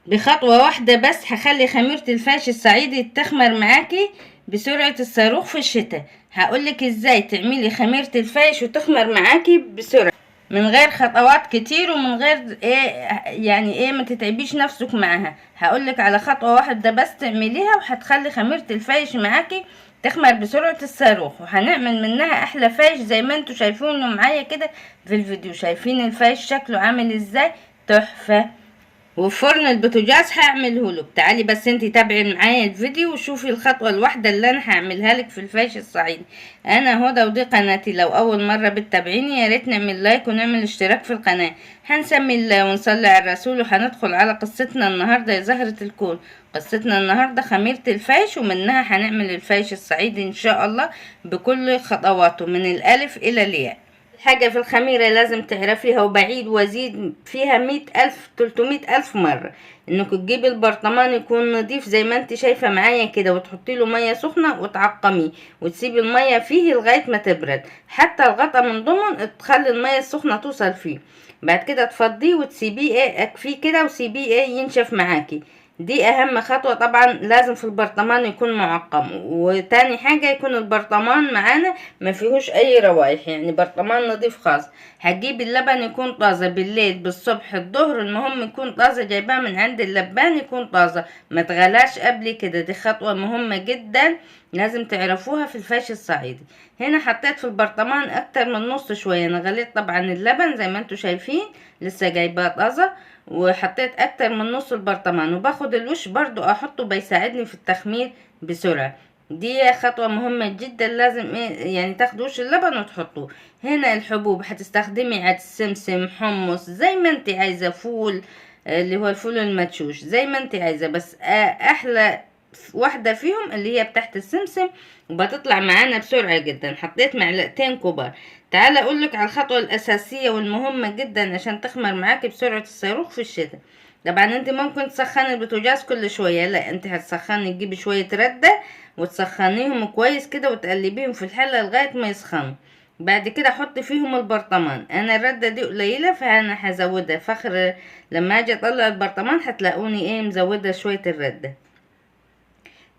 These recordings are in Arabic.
بخطوة واحدة بس هخلي خميرة الفاش الصعيدي تخمر معاكي بسرعة الصاروخ في الشتاء. هقولك ازاي تعملي خميرة الفاش وتخمر معاكي بسرعة من غير خطوات كتير ومن غير ما تتعبيش نفسك معاها. هقولك على خطوة واحدة بس تعمليها وهتخلي خميرة الفاش معاكي تخمر بسرعة الصاروخ، وهنعمل منها احلى فاش زي ما انتوا شايفينه معايا كده في الفيديو. شايفين الفاش شكله عامل ازاي؟ تحفة. وفرن البوتاجاز هعمله لك. تعالي بس انتي تابعي معايا الفيديو وشوفي الخطوه الواحده اللي انا هعملها لك في الفاش الصعيدي. انا هدى ودي قناتي. لو اول مره بتتابعيني يا ريت نعمل لايك ونعمل اشتراك في القناه. هنسمي الله ونصلي على الرسول وهندخل على قصتنا النهارده يا زهره الكون. قصتنا النهارده خميره الفاش، ومنها هنعمل الفاش الصعيدي ان شاء الله بكل خطواته من الالف الى الياء. حاجة في الخميرة لازم تعرفيها وبعيد وازيد فيها 100,000 300,000 مرة، انك تجيبي البرطمان يكون نضيف زي ما انت شايفة معايا كده، وتحطي له مية سخنة وتعقميه وتسيبي المية فيه لغاية ما تبرد، حتى الغطا من ضمن تخلي المية السخنة توصل فيه. بعد كده تفضيه وتسيبيه اكفيه كده وسيبيه ينشف معاكي. دي اهم خطوة. طبعا لازم في البرطمان يكون معقم، وتاني حاجة يكون البرطمان معانا ما فيهوش اي روايح، يعني برطمان نضيف خاص. هتجيب اللبن يكون طازة بالليل بالصبح الظهر، المهم يكون طازة، جايباه من عند اللبان يكون طازة، ما تغلاش قبل كده. دي خطوة مهمة جدا لازم تعرفوها في الفاش الصعيدي. هنا حطيت في البرطمان اكتر من نص شوية. انا غليت طبعا اللبن زي ما انتوا شايفين لسه جايباه طازة، وحطيت اكتر من نص البرطمان، وباخد الوش برضو احطه بيساعدني في التخمير بسرعة. دي خطوة مهمة جدا لازم تاخدوا وش اللبن وتحطوه. هنا الحبوب هتستخدمي عدس، سمسم، حمص، زي ما انت عايزة، فول اللي هو الفول المدشوش زي ما انت عايزة، بس احلى واحدة فيهم اللي هي بتاعت السمسم، وبتطلع معانا بسرعة جدا. حطيت معلقتين كبار. تعالى اقولك على الخطوة الاساسية والمهمة جدا عشان تخمر معاكي بسرعة الصاروخ في الشتاء. طبعا انت ممكن تسخني البوتاجاز كل شوية، لا انت هتسخني، تجيبي شوية ردة وتسخنيهم كويس كده وتقلبيهم في الحلة لغاية ما يسخنوا. بعد كده حطي فيهم البرطمان. انا الردة دي قليلة فانا هزودها فخر لما اجي اطلع البرطمان هتلاقوني مزودة شوية الردة.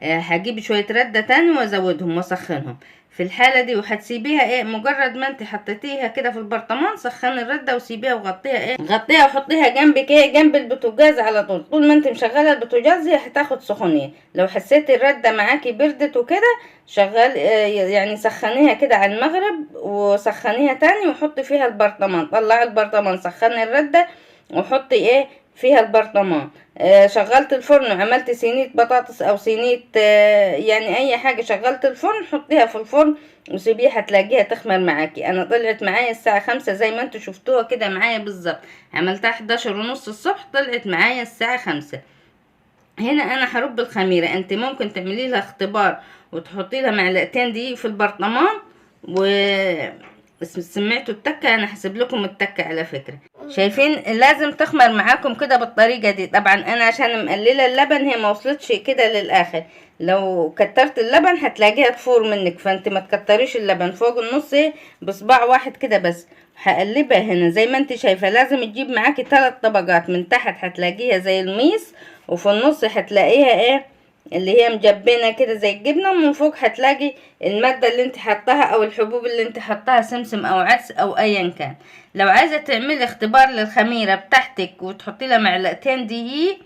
هجيب شوية ردة تاني وازودهم واسخنهم في الحالة دي، وهتسيبيها مجرد ما انت حطيتيها كده في البرطمان سخني الردة وسيبيها وغطيها غطيها وحطيها جنبك جنب البوتاجاز على طول. طول ما انت مشغلة البوتاجاز هي هتاخد سخونية. لو حسيتي الردة معاكي بردت وكده شغال سخنيها كده على المغرب وسخنيها تاني وحطي فيها البرطمان. طلعي البرطمان سخني الردة وحطي فيها البرطمان. شغلت الفرن وعملت صينية بطاطس او صينية اي حاجة، شغلت الفرن حطيها في الفرن وسيبيها هتلاقيها تخمر معاكي. انا طلعت معايا الساعة 5 زي ما انتوا شفتوها كده معايا بالظبط. عملتها 11:30 الصبح، طلعت معايا الساعة 5. هنا انا هرب الخميرة. انت ممكن تعملي لها اختبار وتحطي لها معلقتين دقيق في البرطمان و سمعتوا التكة؟ انا هسيب لكم التكة على فكرة. شايفين لازم تخمر معاكم كده بالطريقة دي. طبعا انا عشان مقللة اللبن هي ما وصلتش كده للاخر، لو كترت اللبن هتلاقيها تفور منك، فانت ما تكتريش اللبن فوق النص بصباع واحد كده بس. هقلبها هنا زي ما انت شايفة. لازم تجيب معاكي 3 طبقات، من تحت هتلاقيها زي الميس، وفي النص هتلاقيها اللي هي مجبنة كده زي الجبنة، ومن فوق هتلاقي المادة اللي انت حطاها او الحبوب اللي انت حطاها، سمسم او عدس او ايا كان. لو عايزة تعملي اختبار للخميرة بتاعتك وتحطي لها معلقتين دقيق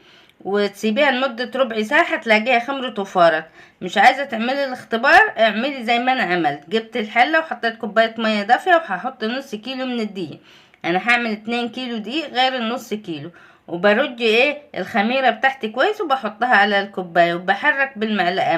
وتسيبيها لمدة ربع ساعة هتلاقيها خمرت وفارت. مش عايزة تعملي الاختبار اعملي زي ما انا عملت. جبت الحلة وحطيت كوباية مية دافية وهحط نص كيلو من الدقيق. انا هعمل 2 كيلو دقيق غير النص كيلو، وبرج الخميرة بتاعتي كويس وبحطها على الكوباية وبحرك بالمعلقة،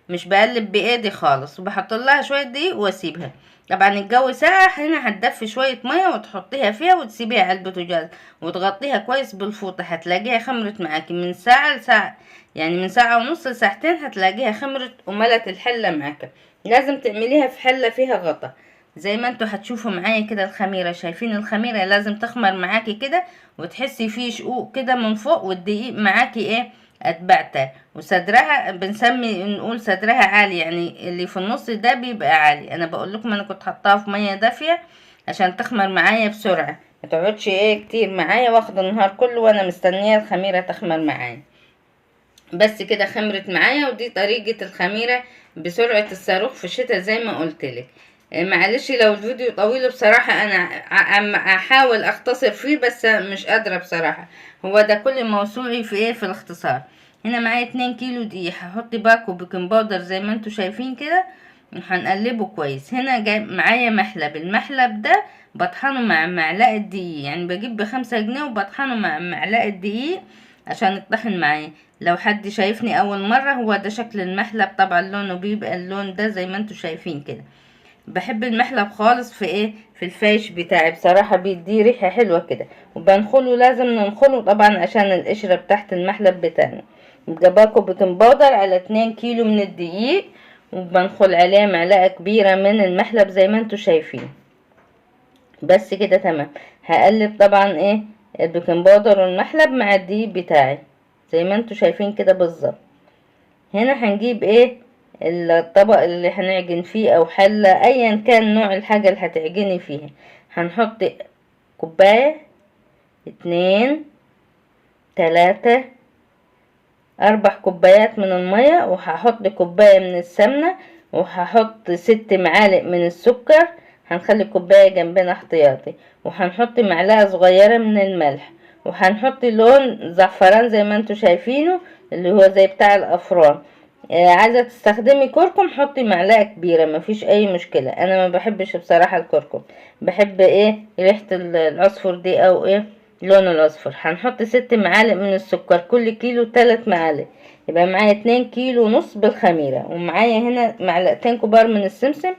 مش بقلب بايدي خالص، وبحط لها شوية دقيق واسيبها. طبعا الجو ساقع. هنا هتدفي شوية مية وتحطيها فيها وتسيبيها على البوتاجاز وتغطيها كويس بالفوطة. هتلاقيها خمرت معاكي من ساعة لساعة، من ساعة ونص لساعتين هتلاقيها خمرت وملت الحلة معاك. لازم تعمليها في حلة فيها غطا زي ما انتوا هتشوفوا معايا كده. الخميرة شايفين الخميرة لازم تخمر معاكي كده وتحسي فيه شقوق كده من فوق، والدقيق معاكي اتبعتها. وصدرها نقول صدرها عالي، يعني اللي في النص ده بيبقى عالي. انا بقول لكم انا كنت حطاها في ميه دافيه عشان تخمر معايا بسرعه. ما تقعدش ايه كتير معايا واخد النهار كله وانا مستنيه الخميره تخمر معايا. بس كده خمرت معايا، ودي طريقه الخميره بسرعه الصاروخ في الشتاء زي ما قلتلك. معلش لو الفيديو طويل بصراحه، انا احاول اختصر فيه بس مش قادره بصراحه. هو ده كل موضوعي في ايه، في الاختصار. هنا معايا 2 كيلو دقيق، هحط باكو بيكنج باودر زي ما انتوا شايفين كده، هنقلبه كويس. هنا جاي معايا محلب، المحلب ده بطحنه مع معلقه دقيق، يعني بجيب ب5 جنيه وبطحنه مع معلقه دقيق عشان يطحن معايا. لو حد شايفني اول مره، هو ده شكل المحلب. طبعا لونه بيبقى اللون ده زي ما انتوا شايفين كده. بحب المحلب خالص في ايه، في الفايش بتاعي بصراحه، بيديه ريحه حلوه كده. وبنخله، لازم ننخله طبعا عشان القشره بتاعت المحلب بتاعنا. يبقى باكو بيكنج باودر على 2 كيلو من الدقيق، وبنخل عليه معلقه كبيره من المحلب زي ما انتوا شايفين. بس كده تمام. هقلب طبعا ايه البيكنج باودر والمحلب مع الدقيق بتاعي زي ما انتوا شايفين كده بالظبط. هنا هنجيب ايه الطبق اللي هنعجن فيه او حلة، ايا كان نوع الحاجة اللي هتعجني فيها. هنحط كوباية، 2، 3، 4 كوبايات من المية، وهحط كوباية من السمنة، وهحط 6 معالق من السكر. هنخلي كوباية جنبنا احتياطي، وهنحط معلقة صغيرة من الملح، وهنحط لون زعفران زي ما انتوا شايفينه اللي هو زي بتاع الافران. عايزة تستخدمي كركم حطي معلقة كبيرة، مفيش اي مشكلة. انا ما بحبش بصراحة الكركم، بحب ايه ريحة العصفر دي او ايه لون الاصفر. هنحط 6 معالق من السكر، كل كيلو 3 معالق، يبقى معايا 2,5 كيلو بالخميرة. ومعايا هنا معلقتين كبار من السمسم،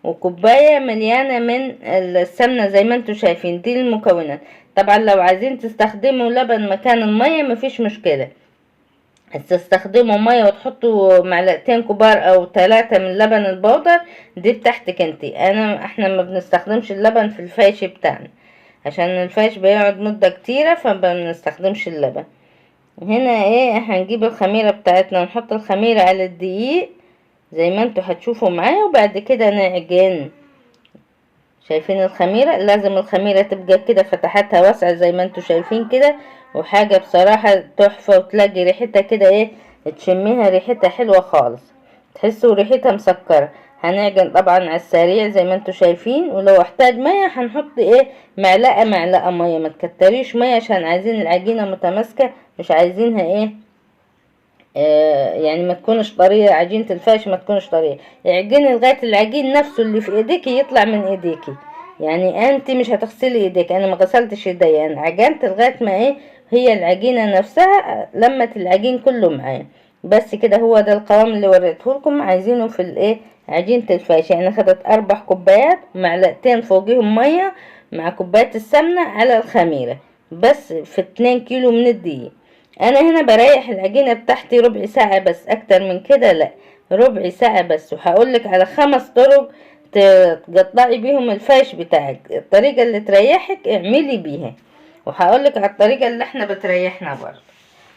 وكوباية مليانة من السمنة زي ما انتوا شايفين. دي المكونات. طبعا لو عايزين تستخدموا لبن مكان المية مفيش مشكلة، تستخدموا مية وتحطوا معلقتين كبار او 3 من لبن البودر، دي بتاعتك انتي. احنا ما بنستخدمش اللبن في الفايش بتاعنا عشان الفايش بيقعد مدة كتيرة، فبنستخدمش اللبن. هنا ايه هنجيب الخميرة بتاعتنا، نحط الخميرة على الدقيق زي ما انتوا هتشوفوا معايا، وبعد كده نعجن. شايفين الخميرة؟ لازم الخميرة تبقى كده فتحاتها واسعة زي ما انتوا شايفين كده، وحاجة بصراحة تحفة. وتلاقي ريحتها كده ايه، تشميها ريحتها حلوة خالص، تحسوا ريحتها مسكرة. هنعجن طبعا على السريع زي ما انتوا شايفين، ولو احتاج مية هنحط ايه معلقة مية، ما تكتريش مية عشان عايزين العجينة متماسكة، مش عايزينها ايه يعني ما تكونش طرية. عجينة الفاش ما تكونش طرية، اعجني لغاية العجين نفسه اللي في ايديكي يطلع من ايديكي. يعني انت مش هتغسلي ايديك، انا ما غسلتش ايديا، انا عجنت لغاية ما ايه هي العجينة نفسها لمت العجين كله معايا. بس كده هو ده القوام اللي وريته لكم عايزينه في الايه عجينة الفاش. يعني خدت 4 كوبايات، معلقتين فوقيهم مية مع كوباية السمنة على الخميرة، بس في 2 كيلو من الدقيق. انا هنا بريح العجينة بتاعتي ربع ساعة بس، اكتر من كده لا، ربع ساعة بس. وهقولك على 5 طرق تقطعي بيهم الفاش بتاعك، الطريقة اللي تريحك اعملي بيها، وهقولك على الطريقة اللي احنا بتريحنا برضه.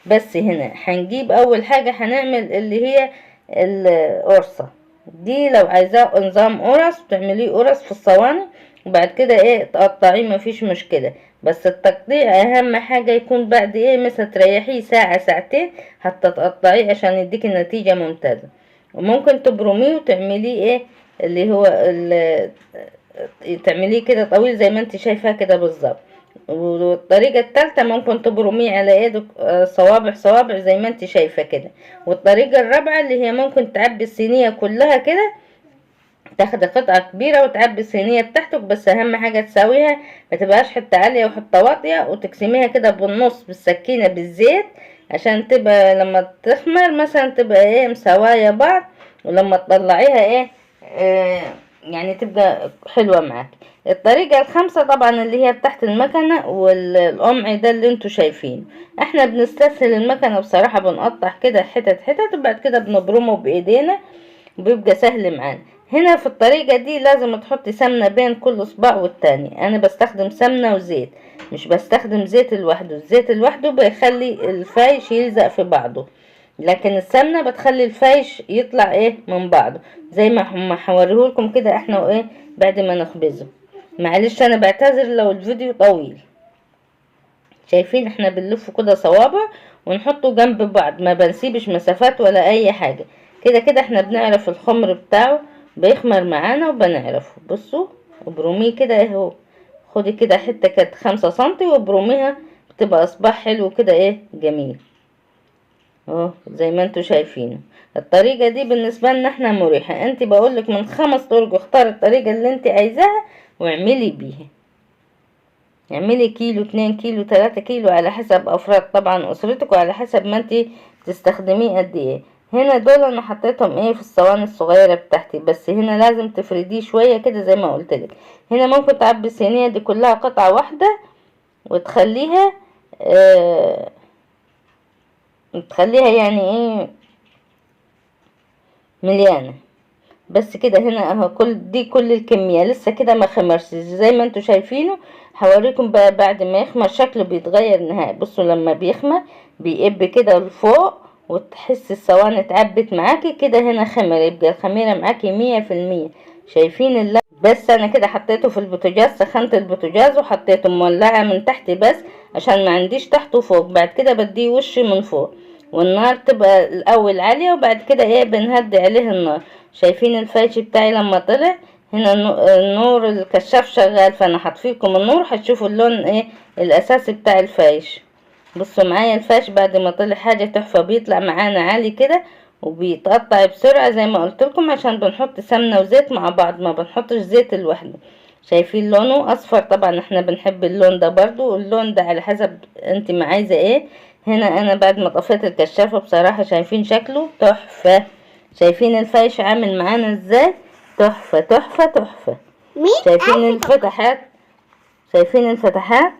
بس هنا هنجيب اول حاجة هنعمل اللي هي القرصة دي. لو عايزاه نظام قرص تعمليه قرص في الصواني، وبعد كده ايه تقطعيه مفيش مشكلة. بس التقطيع اهم حاجة يكون بعد ايه مثلا تريحيه ساعة ساعتين حتى تقطعيه عشان يديك النتيجة ممتازة. وممكن تبرميه وتعمليه ايه اللي هو تعمليه كده طويل زي ما انت شايفاه كده بالظبط. والطريقة التالتة ممكن تبرميه على ايدك صوابع صوابع زي ما انت شايفة كده. والطريقة الرابعة اللي هي ممكن تعبي الصينية كلها كده، تاخد قطعة كبيرة وتعبي الصينية بتاعتك، بس اهم حاجة تساويها ما تبقاش حتة عالية وحتة واطية، وتقسميها كده بالنص بالسكينة بالزيت عشان تبقى لما تخمر مثلا تبقى ايه مسواية بعض، ولما تطلعيها ايه يعني تبقى حلوة معاك. الطريقة الخامسة طبعا اللي هي بتاعت المكنة والقمع ده اللي انتوا شايفين. احنا بنستسهل المكنة بصراحة، بنقطع كده حتت حتت وبعد كده بنبرمه بايدينا، بيبقى سهل معانا. هنا في الطريقة دي لازم تحطي سمنة بين كل صباع والتاني. انا بستخدم سمنة وزيت، مش بستخدم زيت لوحده. الزيت لوحده بيخلي الفايش يلزق في بعضه، لكن السمنة بتخلي الفايش يطلع ايه من بعضه زي ما هم هوريهولكم كده احنا وايه بعد ما نخبزه. معلش انا بعتذر لو الفيديو طويل. شايفين احنا بنلفه كده صوابع ونحطه جنب بعض، ما بنسيبش مسافات ولا اي حاجة. كده كده احنا بنعرف الخمر بتاعه بيخمر معانا وبنعرفه. بصوا وبروميه كده اهو، خدي كده حتة كانت 5 سنتي وبروميها بتبقى اصباح حلو كده ايه جميل اهو زي ما انتوا شايفينه. الطريقة دي بالنسبة لنا احنا مريحة. انت بقولك من 5 طرق اختار الطريقة اللي انت عايزاها واعملي بيها. اعملي كيلو 2 كيلو 3 كيلو على حسب افراد طبعا اسرتك وعلى حسب ما انت تستخدميه قد ايه. هنا دول انا حطيتهم ايه في الصواني الصغيرة بتاعتي، بس هنا لازم تفرديه شوية كده زي ما قلتلك. هنا ممكن تعبي الصينية دي كلها قطعة واحدة وتخليها تخليها يعني ايه مليانة. بس كده هنا اهو كل الكمية لسه كده ما خمرش زي ما انتوا شايفينه. هوريكم بقى بعد ما يخمر شكله بيتغير نهائي. بصوا لما بيخمر بيقب كده لفوق وتحس الصواني اتعبت معاكي كده. هنا خمر، يبقى الخميرة معاكي 100%. شايفين اللون؟ بس انا كده حطيته في البوتاجاز، سخنت البوتاجاز وحطيته مولعة من تحت بس عشان ما عنديش تحت وفوق. بعد كده بديه وش من فوق والنار تبقى الاول عالية وبعد كده ايه بنهدي عليه النار. شايفين الفايش بتاعي لما طلع؟ هنا النور الكشاف شغال، فانا هطفيكم النور هتشوفوا اللون ايه الاساسي بتاع الفايش. بصوا معايا الفايش بعد ما طلع حاجة تحفة، بيطلع معانا عالي كده وبيتقطع بسرعة زي ما قلت لكم عشان بنحط سمنة وزيت مع بعض، ما بنحطش زيت لوحده. شايفين لونه اصفر؟ طبعا احنا بنحب اللون ده برضو، واللون ده على حسب انت ما عايزة ايه. هنا انا بعد ما طفيت الكشافة بصراحة شايفين شكله تحفة. شايفين الفايش عامل معانا ازاي؟ تحفة تحفة تحفة. شايفين الفتحات؟ شايفين الفتحات؟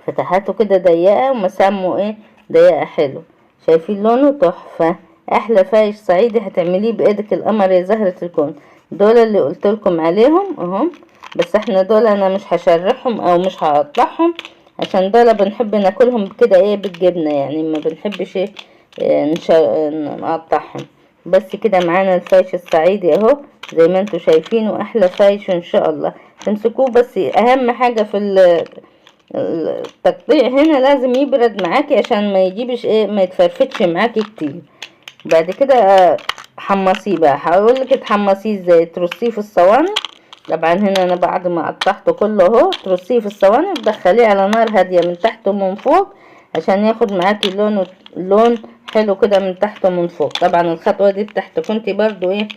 فتحاته كده ضيقة ومسامه ايه ضيقة حلو. شايفين لونه تحفة. احلى فايش صعيدي هتعمليه بايدك القمر يا زهرة الكون. دول اللي قلتلكم عليهم اهم، بس احنا دول انا مش هشرحهم او مش هقطعهم عشان دول بنحب ناكلهم كده ايه بالجبنة، يعني ما بنحبش ايه نقطعهم. بس كده معانا الفايش الصعيدي اهو زي ما انتوا شايفينه، احلى فايش ان شاء الله. تمسكوه بس اهم حاجة في التقطيع هنا لازم يبرد معاكي عشان ما يجيبش ايه ما يتفرفتش معاكي كتير. بعد كده حمصيه بقى، هقولك تحمصيه ازاي. ترصيه في الصواني. طبعا هنا انا بعد ما قطعته كله اهو ترصيه في الصواني وتدخليه على نار هاديه من تحت ومن فوق عشان ياخد معاكي لون حلو كده من تحت ومن فوق. طبعا الخطوه دي بتاعتك انتي برضو ايه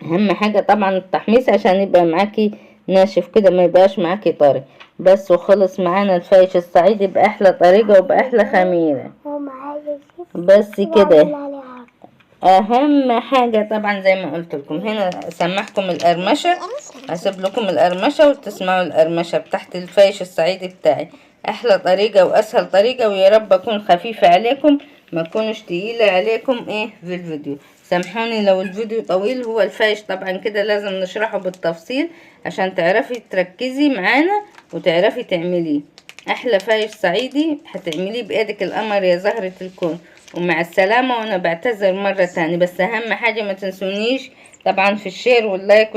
اهم حاجه طبعا التحميص عشان يبقى معاكي ناشف كده ما يبقاش معاكي طري. بس وخلص معانا الفايش الصعيدي باحلى طريقه وباحلى خميره. بس كده اهم حاجه طبعا زي ما قلت لكم. هنا اسمعكم القرمشه، هسيب لكم القرمشه وتسمعوا القرمشه بتاعت الفايش الصعيدي بتاعي. احلى طريقه واسهل طريقه، ويا رب اكون خفيفه عليكم ما تكونش تقيله عليكم ايه في الفيديو. سامحوني لو الفيديو طويل. هو الفايش طبعا كده لازم نشرحه بالتفصيل عشان تعرفي تركزي معانا وتعرفي تعمليه. احلى فايش صعيدي هتعمليه بايدك القمر يا زهرة الكون. ومع السلامة. وانا بعتذر مرة تاني، بس اهم حاجة ما تنسونيش طبعا في الشير واللايك